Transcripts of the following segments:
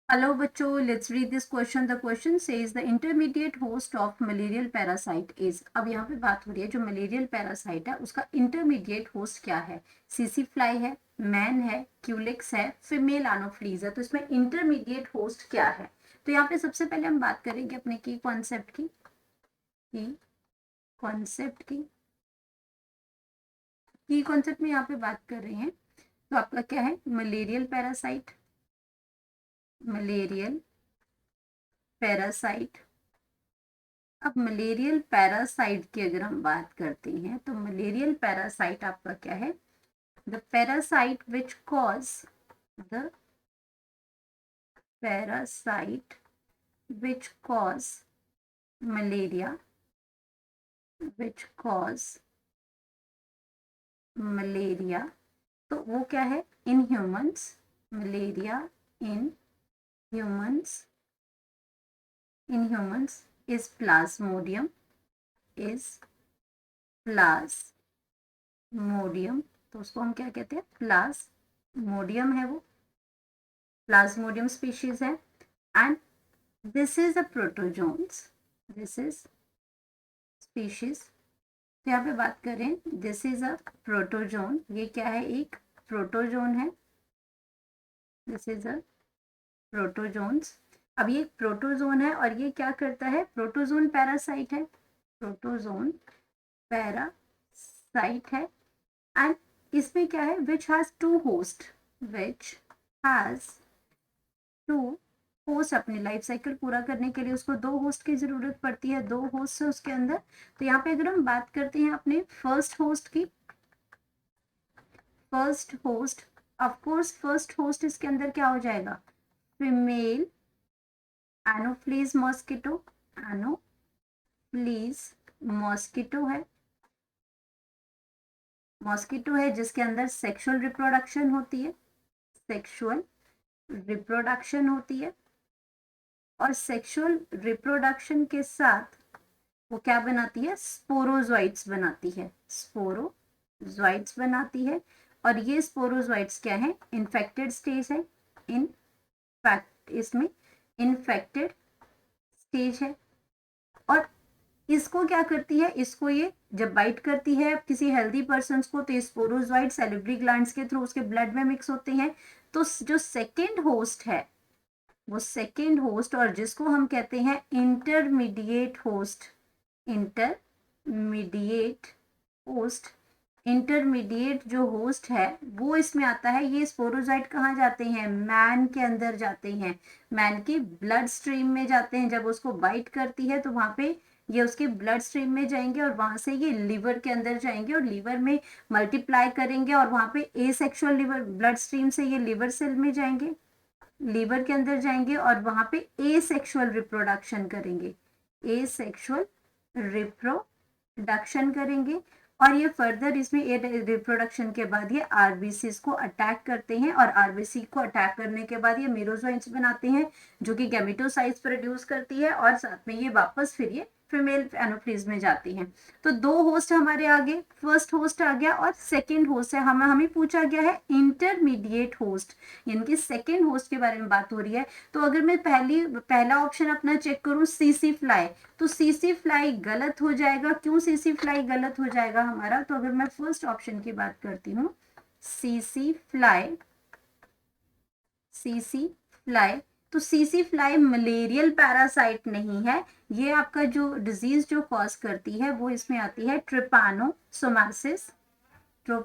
Hello बच्चों, let's read this question. The question says the intermediate host of malarial parasite is. अब यहाँ पे बात हो रही है जो malarial parasite है उसका intermediate host क्या है. सीसी फ्लाई है, मैन है, क्यूलिक्स है, फीमेल एनोफ्लीज है. तो इसमें intermediate host क्या है. तो यहाँ पे सबसे पहले हम बात करेंगे अपने की कॉन्सेप्ट की कॉन्सेप्ट में यहाँ पे बात कर रहे हैं. तो आपका क्या है, मलेरियल पैरासाइट. अब मलेरियल पैरासाइट की अगर हम बात करते हैं तो मलेरियल पैरासाइट आपका क्या है, the parasite which cause malaria तो वो क्या है, in humans. Malaria in humans is Plasmodium. तो उसको हम क्या कहते हैं, प्लाज्मोडियम है, वो प्लाज्मोडियम स्पीशीज है. And this is a protozoans. This is species. तो यहाँ पे बात करें, दिस इज अ प्रोटोजोन. ये क्या है, एक प्रोटोजोन है. This is a protozoans. अब ये प्रोटोजोन है और ये क्या करता है, प्रोटोजोन पैरासाइट है. एंड इसमें क्या है, विच हैज टू होस्ट. अपनी लाइफ साइकिल पूरा करने के लिए उसको 2 होस्ट की जरूरत पड़ती है. 2 होस्ट है उसके अंदर. तो यहाँ पे अगर हम बात करते हैं अपने फर्स्ट होस्ट की, फर्स्ट होस्ट इसके अंदर क्या हो जाएगा, फीमेल एनोफ्लीज मॉस्किटो है. जिसके अंदर सेक्सुअल रिप्रोडक्शन होती है. और सेक्सुअल रिप्रोडक्शन के साथ वो क्या बनाती है, स्पोरोजोइट्स बनाती है. और ये स्पोरोजोइट्स क्या है, इन्फेक्टेड स्टेज है. इसमें इन्फेक्टेड स्टेज है. और इसको क्या करती है, इसको ये जब बाइट करती है किसी हेल्दी पर्सन को तो स्पोरोजोइट सैलिवरी ग्लैंड्स के थ्रू उसके ब्लड में मिक्स होते हैं. तो जो सेकेंड होस्ट है वो सेकेंड होस्ट, और जिसको हम कहते हैं इंटरमीडिएट जो होस्ट है वो इसमें आता है. ये स्पोरोजाइट कहाँ जाते हैं, मैन के अंदर जाते हैं, मैन की ब्लड स्ट्रीम में जाते हैं. जब उसको बाइट करती है तो वहां पे ये उसके ब्लड स्ट्रीम में जाएंगे और वहां से ये लीवर के अंदर जाएंगे और लीवर में मल्टीप्लाई करेंगे और वहां पे एसेक्सुअल लीवर ब्लड स्ट्रीम से ये लीवर सेल में जाएंगे, लीवर के अंदर जाएंगे और वहां पे एसेक्सुअल रिप्रोडक्शन करेंगे. और ये फर्दर इसमें रिप्रोडक्शन के बाद ये आरबीसी को अटैक करते हैं और आरबीसी को अटैक करने के बाद ये मेरोजोइट्स बनाते हैं जो कि गैमेटोसाइट्स प्रोड्यूस करती है और साथ में ये वापस फिर ये फीमेल एनोफ्लीज में जाती हैं. तो 2 होस्ट हमारे आगे, फर्स्ट होस्ट आ गया और सेकेंड होस्ट है. हमें पूछा गया है इंटरमीडिएट होस्ट, यानी कि सेकेंड होस्ट के बारे में बात हो रही है. तो अगर मैं पहला ऑप्शन अपना चेक करूं सीसी फ्लाई, तो सीसी फ्लाई गलत हो जाएगा. क्यों सीसी फ्लाई गलत हो जाएगा हमारा, तो अगर मैं फर्स्ट ऑप्शन की बात करती हूँ सीसी फ्लाई, तो सीसी फ्लाई मलेरियल पैरासाइट नहीं है. ये आपका जो डिजीज जो कॉज करती है वो इसमें आती है ट्रिपानोसोमासिस जो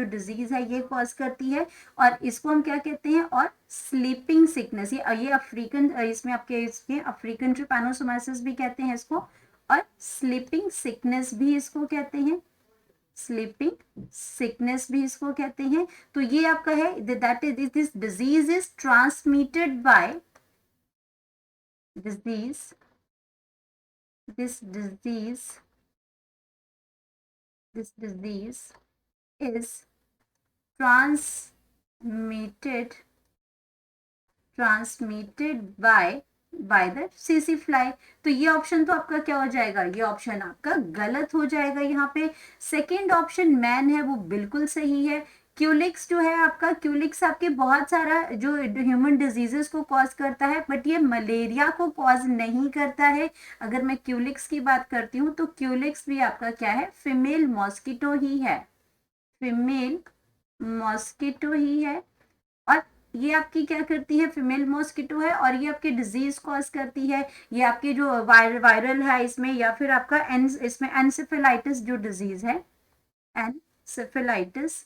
डिजीज है ये कॉज करती है. और इसको हम क्या कहते हैं, और स्लीपिंग सिकनेस, ये अफ्रीकन, इसमें आपके अफ्रीकन ट्रिपानोसोमासिस भी कहते हैं इसको, और स्लीपिंग सिकनेस भी इसको कहते हैं. तो ये आपका है, that is this disease is transmitted by this disease is transmitted by by the CC fly. तो ये ऑप्शन तो आपका क्या हो जाएगा, ये ऑप्शन आपका गलत हो जाएगा यहाँ पे। सेकेंड ऑप्शन मैन है वो बिल्कुल सही है। क्यूलिक्स जो है आपका, क्यूलिक्स आपके बहुत सारा जो ह्यूमन डिजीजेस को कॉज करता है, बट ये मलेरिया को कॉज नहीं करता है। अगर मैं क्यूलिक्स की बात करती हूँ तो क्यूलिक्स भी आपका क्या है, फीमेल मॉस्किटो ही है, फीमेल मॉस्किटो ही है। और ये आपकी क्या करती है, फीमेल मॉस्किटो है, और ये आपकी डिजीज कॉज करती है। ये आपके जो वायरल है इसमें, या फिर आपका इसमें एनसेफेलाइटिस जो डिजीज है, एनसेफेलाइटिस,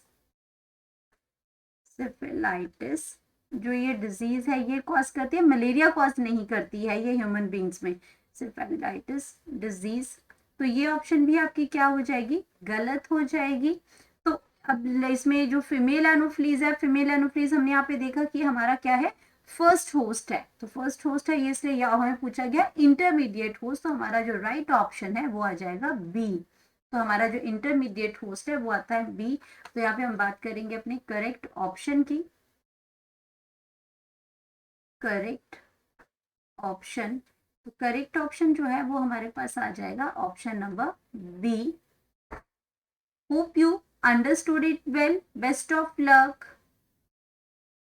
सेफेलाइटिस जो ये डिजीज है ये कॉज करती है, मलेरिया कॉज नहीं करती है ये ह्यूमन बींग्स में, सेफेलाइटिस डिजीज। तो ये ऑप्शन भी आपकी क्या हो जाएगी, गलत हो जाएगी। तो अब इसमें जो फीमेल एनोफ्लीज है, फीमेल एनोफ्लीज हमने यहाँ पे देखा कि हमारा क्या है, फर्स्ट होस्ट है। तो फर्स्ट होस्ट है ये, इसलिए यहाँ हमें पूछा गया इंटरमीडिएट होस्ट, तो हमारा जो राइट ऑप्शन है वो आ जाएगा बी। तो हमारा जो इंटरमीडिएट होस्ट है वो आता है बी। तो यहाँ पे हम बात करेंगे अपने करेक्ट ऑप्शन की। करेक्ट ऑप्शन, तो करेक्ट ऑप्शन जो है वो हमारे पास आ जाएगा option number B. Hope you understood it well, best of luck.